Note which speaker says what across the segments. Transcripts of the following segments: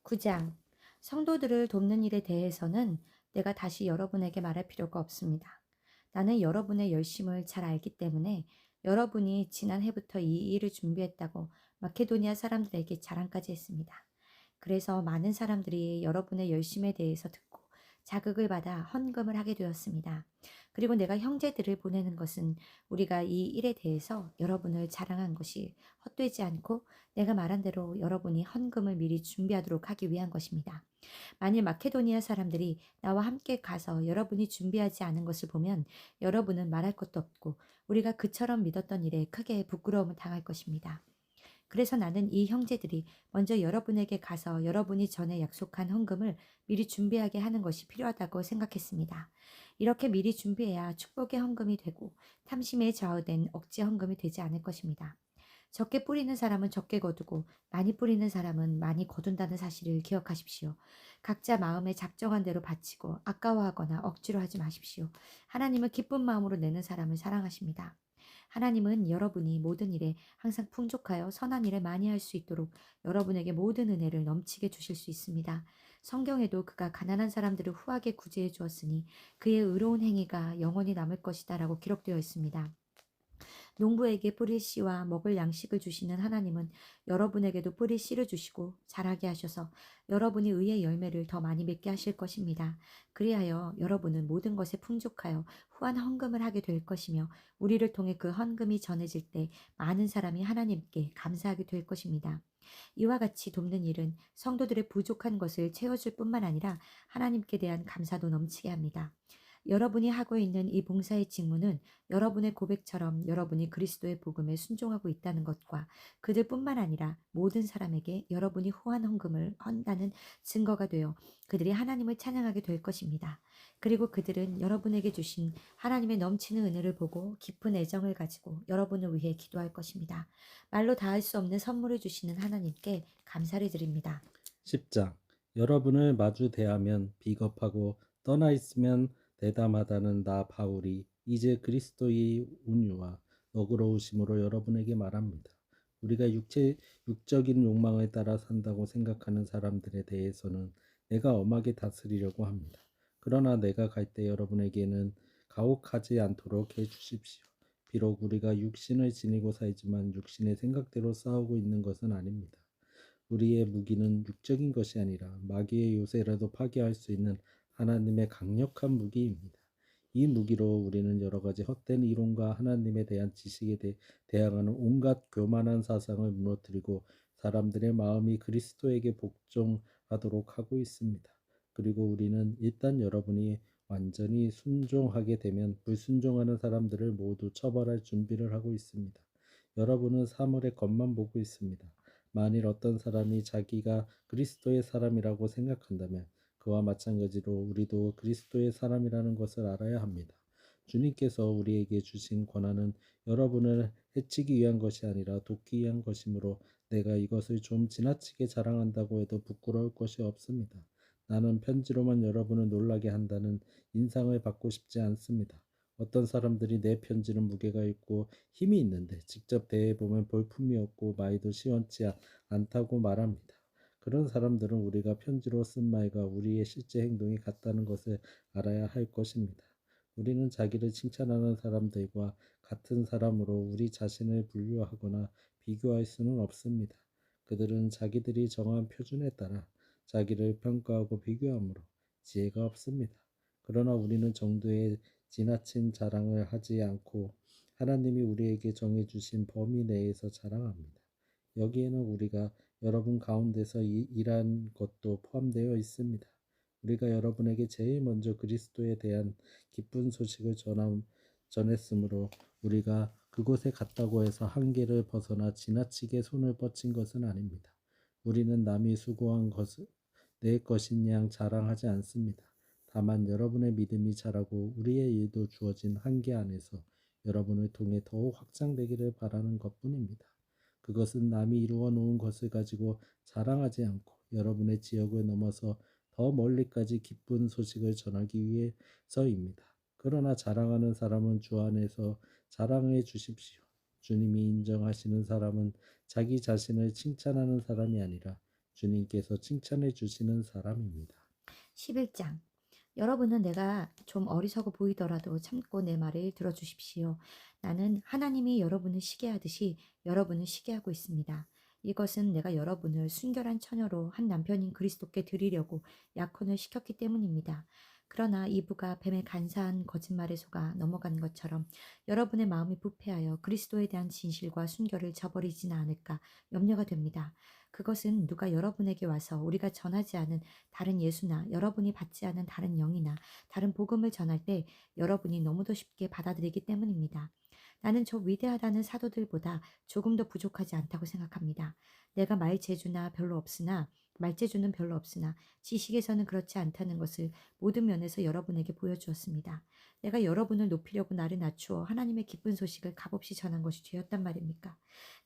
Speaker 1: 9장. 성도들을 돕는 일에 대해서는 내가 다시 여러분에게 말할 필요가 없습니다. 나는 여러분의 열심을 잘 알기 때문에 여러분이 지난해부터 이 일을 준비했다고 마케도니아 사람들에게 자랑까지 했습니다. 그래서 많은 사람들이 여러분의 열심에 대해서 듣고 자극을 받아 헌금을 하게 되었습니다. 그리고 내가 형제들을 보내는 것은 우리가 이 일에 대해서 여러분을 자랑한 것이 헛되지 않고 내가 말한 대로 여러분이 헌금을 미리 준비하도록 하기 위한 것입니다. 만일 마케도니아 사람들이 나와 함께 가서 여러분이 준비하지 않은 것을 보면 여러분은 말할 것도 없고 우리가 그처럼 믿었던 일에 크게 부끄러움을 당할 것입니다. 그래서 나는 이 형제들이 먼저 여러분에게 가서 여러분이 전에 약속한 헌금을 미리 준비하게 하는 것이 필요하다고 생각했습니다. 이렇게 미리 준비해야 축복의 헌금이 되고 탐심에 좌우된 억지 헌금이 되지 않을 것입니다. 적게 뿌리는 사람은 적게 거두고 많이 뿌리는 사람은 많이 거둔다는 사실을 기억하십시오. 각자 마음에 작정한 대로 바치고 아까워하거나 억지로 하지 마십시오. 하나님은 기쁜 마음으로 내는 사람을 사랑하십니다. 하나님은 여러분이 모든 일에 항상 풍족하여 선한 일을 많이 할 수 있도록 여러분에게 모든 은혜를 넘치게 주실 수 있습니다. 성경에도 그가 가난한 사람들을 후하게 구제해 주었으니 그의 의로운 행위가 영원히 남을 것이다라고 기록되어 있습니다. 농부에게 뿌릴 씨와 먹을 양식을 주시는 하나님은 여러분에게도 뿌릴 씨를 주시고 자라게 하셔서 여러분이 의의 열매를 더 많이 맺게 하실 것입니다. 그리하여 여러분은 모든 것에 풍족하여 후한 헌금을 하게 될 것이며 우리를 통해 그 헌금이 전해질 때 많은 사람이 하나님께 감사하게 될 것입니다. 이와 같이 돕는 일은 성도들의 부족한 것을 채워줄 뿐만 아니라 하나님께 대한 감사도 넘치게 합니다. 여러분이 하고 있는 이 봉사의 직무는 여러분의 고백처럼 여러분이 그리스도의 복음에 순종하고 있다는 것과 그들뿐만 아니라 모든 사람에게 여러분이 후한 헌금을 한다는 증거가 되어 그들이 하나님을 찬양하게 될 것입니다. 그리고 그들은 여러분에게 주신 하나님의 넘치는 은혜를 보고 깊은 애정을 가지고 여러분을 위해 기도할 것입니다. 말로 다할 수 없는 선물을 주시는 하나님께 감사를 드립니다.
Speaker 2: 10장. 여러분을 마주 대하면 비겁하고 떠나 있으면 대담하다는 나 바울이 이제 그리스도의 온유와 너그러우심으로 여러분에게 말합니다. 우리가 육적인 욕망에 따라 산다고 생각하는 사람들에 대해서는 내가 엄하게 다스리려고 합니다. 그러나 내가 갈 때 여러분에게는 가혹하지 않도록 해 주십시오. 비록 우리가 육신을 지니고 살지만 육신의 생각대로 싸우고 있는 것은 아닙니다. 우리의 무기는 육적인 것이 아니라 마귀의 요새라도 파괴할 수 있는 하나님의 강력한 무기입니다. 이 무기로 우리는 여러 가지 헛된 이론과 하나님에 대한 지식에 대항하는 온갖 교만한 사상을 무너뜨리고 사람들의 마음이 그리스도에게 복종하도록 하고 있습니다. 그리고 우리는 일단 여러분이 완전히 순종하게 되면 불순종하는 사람들을 모두 처벌할 준비를 하고 있습니다. 여러분은 사물의 겉만 보고 있습니다. 만일 어떤 사람이 자기가 그리스도의 사람이라고 생각한다면 그와 마찬가지로 우리도 그리스도의 사람이라는 것을 알아야 합니다. 주님께서 우리에게 주신 권한은 여러분을 해치기 위한 것이 아니라 돕기 위한 것이므로 내가 이것을 좀 지나치게 자랑한다고 해도 부끄러울 것이 없습니다. 나는 편지로만 여러분을 놀라게 한다는 인상을 받고 싶지 않습니다. 어떤 사람들이 내 편지는 무게가 있고 힘이 있는데 직접 대해보면 볼품이 없고 말도 시원치 않다고 말합니다. 그런 사람들은 우리가 편지로 쓴 말과 우리의 실제 행동이 같다는 것을 알아야 할 것입니다. 우리는 자기를 칭찬하는 사람들과 같은 사람으로 우리 자신을 분류하거나 비교할 수는 없습니다. 그들은 자기들이 정한 표준에 따라 자기를 평가하고 비교하므로 지혜가 없습니다. 그러나 우리는 정도의 지나친 자랑을 하지 않고 하나님이 우리에게 정해주신 범위 내에서 자랑합니다. 여기에는 우리가 여러분 가운데서 일한 것도 포함되어 있습니다. 우리가 여러분에게 제일 먼저 그리스도에 대한 기쁜 소식을 전했으므로 우리가 그곳에 갔다고 해서 한계를 벗어나 지나치게 손을 뻗친 것은 아닙니다. 우리는 남이 수고한 것을 내 것인 양 자랑하지 않습니다. 다만 여러분의 믿음이 자라고 우리의 일도 주어진 한계 안에서 여러분을 통해 더욱 확장되기를 바라는 것뿐입니다. 그것은 남이 이루어 놓은 것을 가지고 자랑하지 않고 여러분의 지역을 넘어서 더 멀리까지 기쁜 소식을 전하기 위해서입니다. 그러나 자랑하는 사람은 주 안에서 자랑해 주십시오. 주님이 인정하시는 사람은 자기 자신을 칭찬하는 사람이 아니라 주님께서 칭찬해 주시는 사람입니다.
Speaker 1: 11장. 여러분은 내가 좀 어리석어 보이더라도 참고 내 말을 들어주십시오. 나는 하나님이 여러분을 시기하듯이 여러분을 시기하고 있습니다. 이것은 내가 여러분을 순결한 처녀로 한 남편인 그리스도께 드리려고 약혼을 시켰기 때문입니다. 그러나 이브가 뱀의 간사한 거짓말에 속아 넘어간 것처럼 여러분의 마음이 부패하여 그리스도에 대한 진실과 순결을 저버리지는 않을까 염려가 됩니다. 그것은 누가 여러분에게 와서 우리가 전하지 않은 다른 예수나 여러분이 받지 않은 다른 영이나 다른 복음을 전할 때 여러분이 너무도 쉽게 받아들이기 때문입니다. 나는 저 위대하다는 사도들보다 조금 더 부족하지 않다고 생각합니다. 내가 말재주는 별로 없으나 지식에서는 그렇지 않다는 것을 모든 면에서 여러분에게 보여주었습니다. 내가 여러분을 높이려고 나를 낮추어 하나님의 기쁜 소식을 값없이 전한 것이 죄였단 말입니까?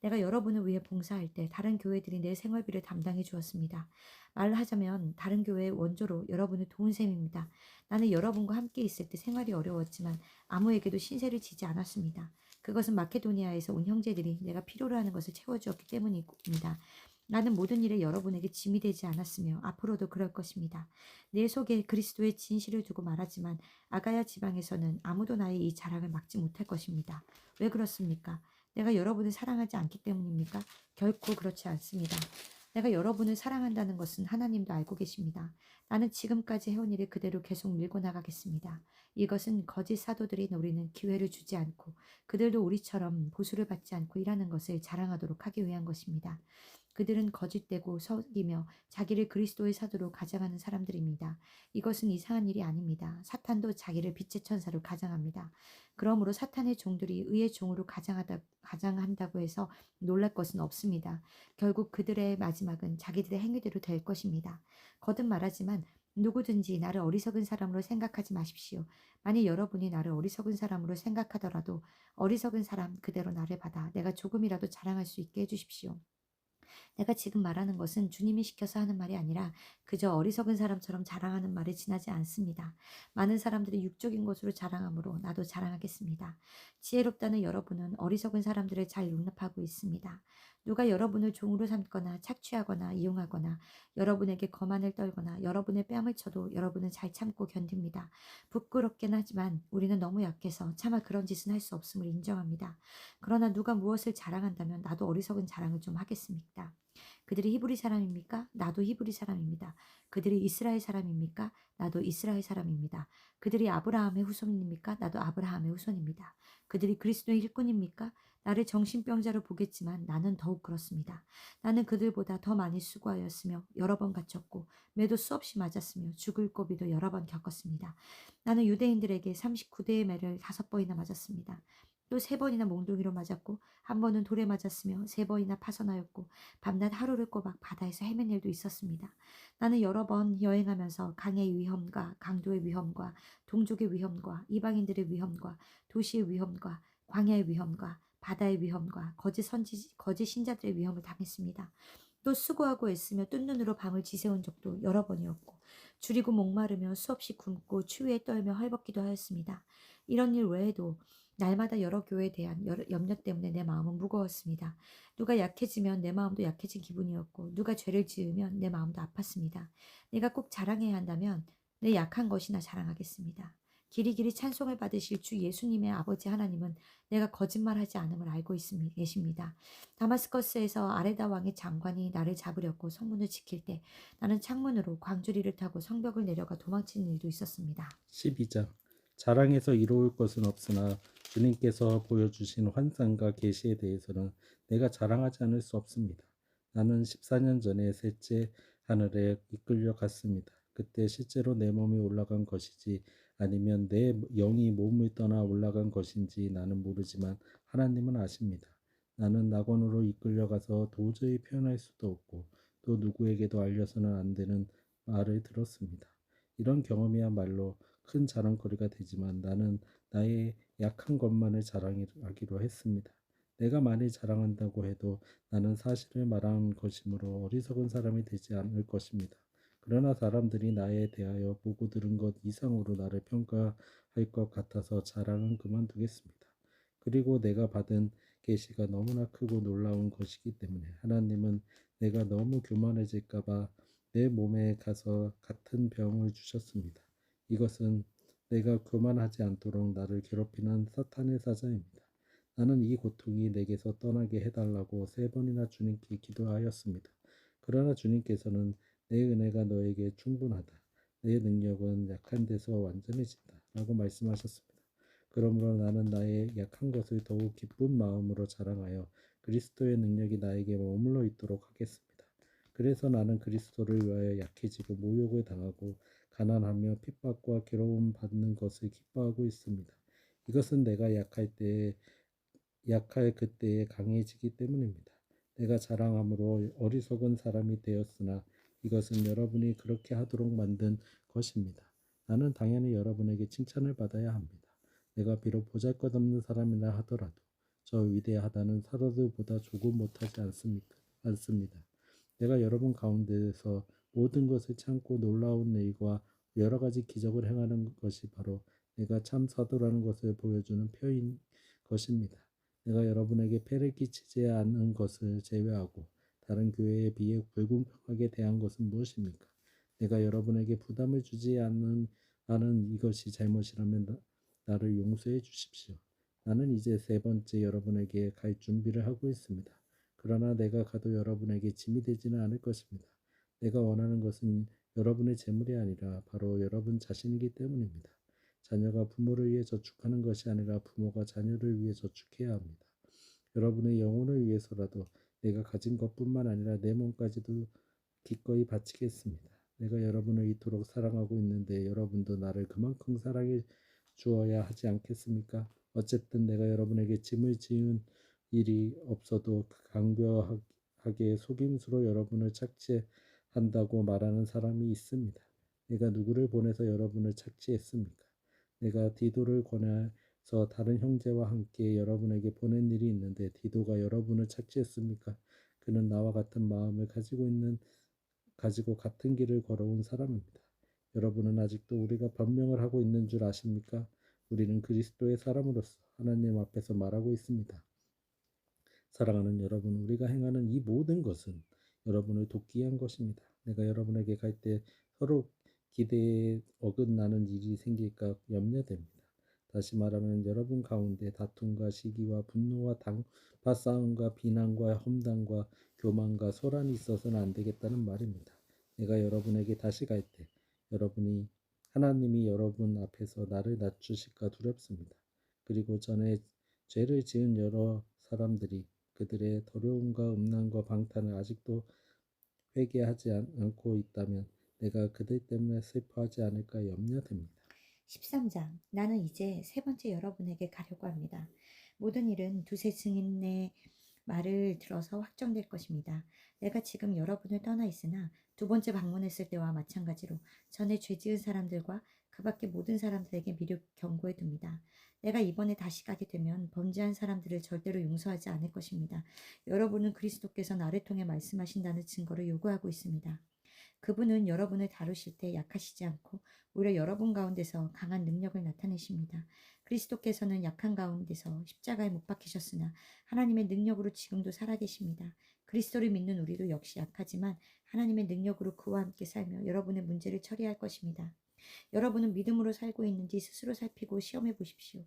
Speaker 1: 내가 여러분을 위해 봉사할 때 다른 교회들이 내 생활비를 담당해 주었습니다. 말을 하자면 다른 교회의 원조로 여러분을 도운 셈입니다. 나는 여러분과 함께 있을 때 생활이 어려웠지만 아무에게도 신세를 지지 않았습니다. 그것은 마케도니아에서 온 형제들이 내가 필요로 하는 것을 채워주었기 때문입니다. 나는 모든 일에 여러분에게 짐이 되지 않았으며 앞으로도 그럴 것입니다. 내 속에 그리스도의 진실을 두고 말하지만 아가야 지방에서는 아무도 나의 이 자랑을 막지 못할 것입니다. 왜 그렇습니까? 내가 여러분을 사랑하지 않기 때문입니까? 결코 그렇지 않습니다. 내가 여러분을 사랑한다는 것은 하나님도 알고 계십니다. 나는 지금까지 해온 일을 그대로 계속 밀고 나가겠습니다. 이것은 거짓 사도들이 노리는 기회를 주지 않고 그들도 우리처럼 보수를 받지 않고 일하는 것을 자랑하도록 하기 위한 것입니다. 그들은 거짓되고 속이며 자기를 그리스도의 사도로 가장하는 사람들입니다. 이것은 이상한 일이 아닙니다. 사탄도 자기를 빛의 천사로 가장합니다. 그러므로 사탄의 종들이 의의 종으로 가장한다고 해서 놀랄 것은 없습니다. 결국 그들의 마지막은 자기들의 행위대로 될 것입니다. 거듭 말하지만 누구든지 나를 어리석은 사람으로 생각하지 마십시오. 만일 여러분이 나를 어리석은 사람으로 생각하더라도 어리석은 사람 그대로 나를 받아 내가 조금이라도 자랑할 수 있게 해주십시오. 내가 지금 말하는 것은 주님이 시켜서 하는 말이 아니라 그저 어리석은 사람처럼 자랑하는 말에 지나지 않습니다. 많은 사람들이 육적인 것으로 자랑하므로 나도 자랑하겠습니다. 지혜롭다는 여러분은 어리석은 사람들을 잘 용납하고 있습니다. 누가 여러분을 종으로 삼거나 착취하거나 이용하거나 여러분에게 거만을 떨거나 여러분의 뺨을 쳐도 여러분은 잘 참고 견딥니다. 부끄럽긴 하지만 우리는 너무 약해서 차마 그런 짓은 할 수 없음을 인정합니다. 그러나 누가 무엇을 자랑한다면 나도 어리석은 자랑을 좀 하겠습니다. 그들이 히브리 사람입니까? 나도 히브리 사람입니다. 그들이 이스라엘 사람입니까? 나도 이스라엘 사람입니다. 그들이 아브라함의 후손입니까? 나도 아브라함의 후손입니다. 그들이 그리스도의 일꾼입니까? 나를 정신병자로 보겠지만 나는 더욱 그렇습니다. 나는 그들보다 더 많이 수고하였으며 여러 번 갇혔고 매도 수없이 맞았으며 죽을 고비도 여러 번 겪었습니다. 나는 유대인들에게 39대의 매를 5번이나 맞았습니다. 또 3번이나 몽둥이로 맞았고 한 번은 돌에 맞았으며 3번이나 파선하였고 밤낮 하루를 꼬박 바다에서 헤맨 일도 있었습니다. 나는 여러 번 여행하면서 강의 위험과 강도의 위험과 동족의 위험과 이방인들의 위험과 도시의 위험과 광야의 위험과 바다의 위험과 거짓 신자들의 위험을 당했습니다. 또 수고하고 애쓰며 뜬 눈으로 밤을 지새운 적도 여러 번이었고 줄이고 목마르며 수없이 굶고 추위에 떨며 헐벗기도 하였습니다. 이런 일 외에도 날마다 여러 교회에 대한 염려 때문에 내 마음은 무거웠습니다. 누가 약해지면 내 마음도 약해진 기분이었고 누가 죄를 지으면 내 마음도 아팠습니다. 내가 꼭 자랑해야 한다면 내 약한 것이나 자랑하겠습니다. 길이길이 찬송을 받으실 주 예수님의 아버지 하나님은 내가 거짓말하지 않음을 알고 계십니다. 다마스커스에서 아레다 왕의 장관이 나를 잡으려고 성문을 지킬 때 나는 창문으로 광주리를 타고 성벽을 내려가 도망치는 일도 있었습니다.
Speaker 2: 12장. 자랑해서 이로울 것은 없으나 주님께서 보여주신 환상과 계시에 대해서는 내가 자랑하지 않을 수 없습니다. 나는 14년 전에 셋째 하늘에 이끌려 갔습니다. 그때 실제로 내 몸이 올라간 것이지 아니면 내 영이 몸을 떠나 올라간 것인지 나는 모르지만 하나님은 아십니다. 나는 낙원으로 이끌려가서 도저히 표현할 수도 없고 또 누구에게도 알려서는 안 되는 말을 들었습니다. 이런 경험이야말로 큰 자랑거리가 되지만 나는 나의 약한 것만을 자랑하기로 했습니다. 내가 만일 자랑한다고 해도 나는 사실을 말하는 것이므로 어리석은 사람이 되지 않을 것입니다. 그러나 사람들이 나에 대하여 보고 들은 것 이상으로 나를 평가할 것 같아서 자랑은 그만두겠습니다. 그리고 내가 받은 계시가 너무나 크고 놀라운 것이기 때문에 하나님은 내가 너무 교만해질까 봐 내 몸에 가서 같은 병을 주셨습니다. 이것은 내가 교만하지 않도록 나를 괴롭히는 사탄의 사자입니다. 나는 이 고통이 내게서 떠나게 해달라고 3번이나 주님께 기도하였습니다. 그러나 주님께서는 내 은혜가 너에게 충분하다. 내 능력은 약한 데서 완전해진다. 라고 말씀하셨습니다. 그러므로 나는 나의 약한 것을 더욱 기쁜 마음으로 자랑하여 그리스도의 능력이 나에게 머물러 있도록 하겠습니다. 그래서 나는 그리스도를 위하여 약해지고 모욕을 당하고 가난하며 핍박과 괴로움 받는 것을 기뻐하고 있습니다. 이것은 내가 약할 그때에 강해지기 때문입니다. 내가 자랑함으로 어리석은 사람이 되었으나 이것은 여러분이 그렇게 하도록 만든 것입니다. 나는 당연히 여러분에게 칭찬을 받아야 합니다. 내가 비록 보잘것없는 사람이라 하더라도 저 위대하다는 사도들보다 조금 못하지 않습니다. 내가 여러분 가운데서 모든 것을 참고 놀라운 일과 여러 가지 기적을 행하는 것이 바로 내가 참 사도라는 것을 보여주는 표인 것입니다. 내가 여러분에게 폐를 끼치지 않은 것을 제외하고 다른 교회에 비해 불공평하게 대한 것은 무엇입니까? 내가 여러분에게 부담을 주지 않은 이것이 잘못이라면 나를 용서해 주십시오. 나는 이제 3번째 여러분에게 갈 준비를 하고 있습니다. 그러나 내가 가도 여러분에게 짐이 되지는 않을 것입니다. 내가 원하는 것은 여러분의 재물이 아니라 바로 여러분 자신이기 때문입니다. 자녀가 부모를 위해 저축하는 것이 아니라 부모가 자녀를 위해 저축해야 합니다. 여러분의 영혼을 위해서라도 내가 가진 것뿐만 아니라 내 몸까지도 기꺼이 바치겠습니다. 내가 여러분을 이토록 사랑하고 있는데 여러분도 나를 그만큼 사랑해 주어야 하지 않겠습니까? 어쨌든 내가 여러분에게 짐을 지은 일이 없어도 강교하게 속임수로 여러분을 착취한다고 말하는 사람이 있습니다. 내가 누구를 보내서 여러분을 착취했습니까? 내가 디도를 권해서 다른 형제와 함께 여러분에게 보낸 일이 있는데 디도가 여러분을 착취했습니까? 그는 나와 같은 마음을 가지고 같은 길을 걸어온 사람입니다. 여러분은 아직도 우리가 변명을 하고 있는 줄 아십니까? 우리는 그리스도의 사람으로서 하나님 앞에서 말하고 있습니다. 사랑하는 여러분, 우리가 행하는 이 모든 것은 여러분을 돕기 위한 것입니다. 내가 여러분에게 갈 때 서로 기대에 어긋나는 일이 생길까 염려됩니다. 다시 말하면 여러분 가운데 다툼과 시기와 분노와 당파 싸움과 비난과 험담과 교만과 소란이 있어서는 안 되겠다는 말입니다. 내가 여러분에게 다시 갈 때 하나님이 여러분 앞에서 나를 낮추실까 두렵습니다. 그리고 전에 죄를 지은 여러 사람들이 그들의 더러움과 음란과 방탄을 아직도 회개하지 않고 있다면 내가 그들 때문에 슬퍼하지 않을까 염려됩니다.
Speaker 1: 13장. 나는 이제 3번째 여러분에게 가려고 합니다. 모든 일은 두세 증인의 말을 들어서 확정될 것입니다. 내가 지금 여러분을 떠나 있으나 2번째 방문했을 때와 마찬가지로 전에 죄 지은 사람들과 그 밖의 모든 사람들에게 미리 경고해 둡니다. 내가 이번에 다시 가게 되면 범죄한 사람들을 절대로 용서하지 않을 것입니다. 여러분은 그리스도께서 나를 통해 말씀하신다는 증거를 요구하고 있습니다. 그분은 여러분을 다루실 때 약하시지 않고 오히려 여러분 가운데서 강한 능력을 나타내십니다. 그리스도께서는 약한 가운데서 십자가에 못 박히셨으나 하나님의 능력으로 지금도 살아계십니다. 그리스도를 믿는 우리도 역시 약하지만 하나님의 능력으로 그와 함께 살며 여러분의 문제를 처리할 것입니다. 여러분은 믿음으로 살고 있는지 스스로 살피고 시험해 보십시오.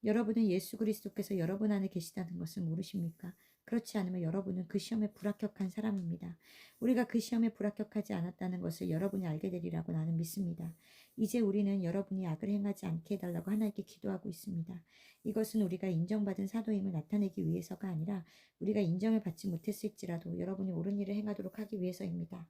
Speaker 1: 여러분은 예수 그리스도께서 여러분 안에 계시다는 것을 모르십니까? 그렇지 않으면 여러분은 그 시험에 불합격한 사람입니다. 우리가 그 시험에 불합격하지 않았다는 것을 여러분이 알게 되리라고 나는 믿습니다. 이제 우리는 여러분이 악을 행하지 않게 해달라고 하나님께 기도하고 있습니다. 이것은 우리가 인정받은 사도임을 나타내기 위해서가 아니라 우리가 인정을 받지 못했을지라도 여러분이 옳은 일을 행하도록 하기 위해서입니다.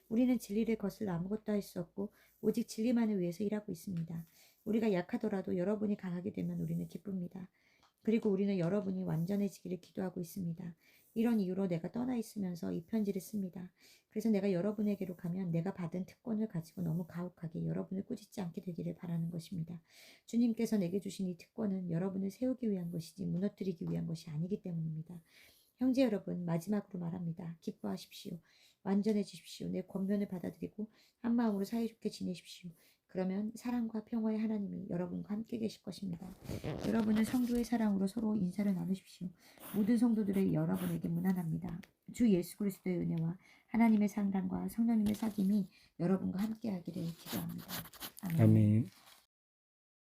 Speaker 1: 우리는 진리를 거슬러 아무것도 할 수 없고 오직 진리만을 위해서 일하고 있습니다. 우리가 약하더라도 여러분이 강하게 되면 우리는 기쁩니다. 그리고 우리는 여러분이 완전해지기를 기도하고 있습니다. 이런 이유로 내가 떠나 있으면서 이 편지를 씁니다. 그래서 내가 여러분에게로 가면 내가 받은 특권을 가지고 너무 가혹하게 여러분을 꾸짖지 않게 되기를 바라는 것입니다. 주님께서 내게 주신 이 특권은 여러분을 세우기 위한 것이지 무너뜨리기 위한 것이 아니기 때문입니다. 형제 여러분, 마지막으로 말합니다. 기뻐하십시오. 완전해지십시오. 내 권면을 받아들이고 한마음으로 사이좋게 지내십시오. 그러면 사랑과 평화의 하나님이 여러분과 함께 계실 것입니다. 여러분은 성도의 사랑으로 서로 인사를 나누십시오. 모든 성도들의 여러분에게 문안합니다. 주 예수 그리스도의 은혜와 하나님의 사랑과 성령님의 사귐이 여러분과 함께하기를 기도합니다. 아멘.
Speaker 2: 아멘.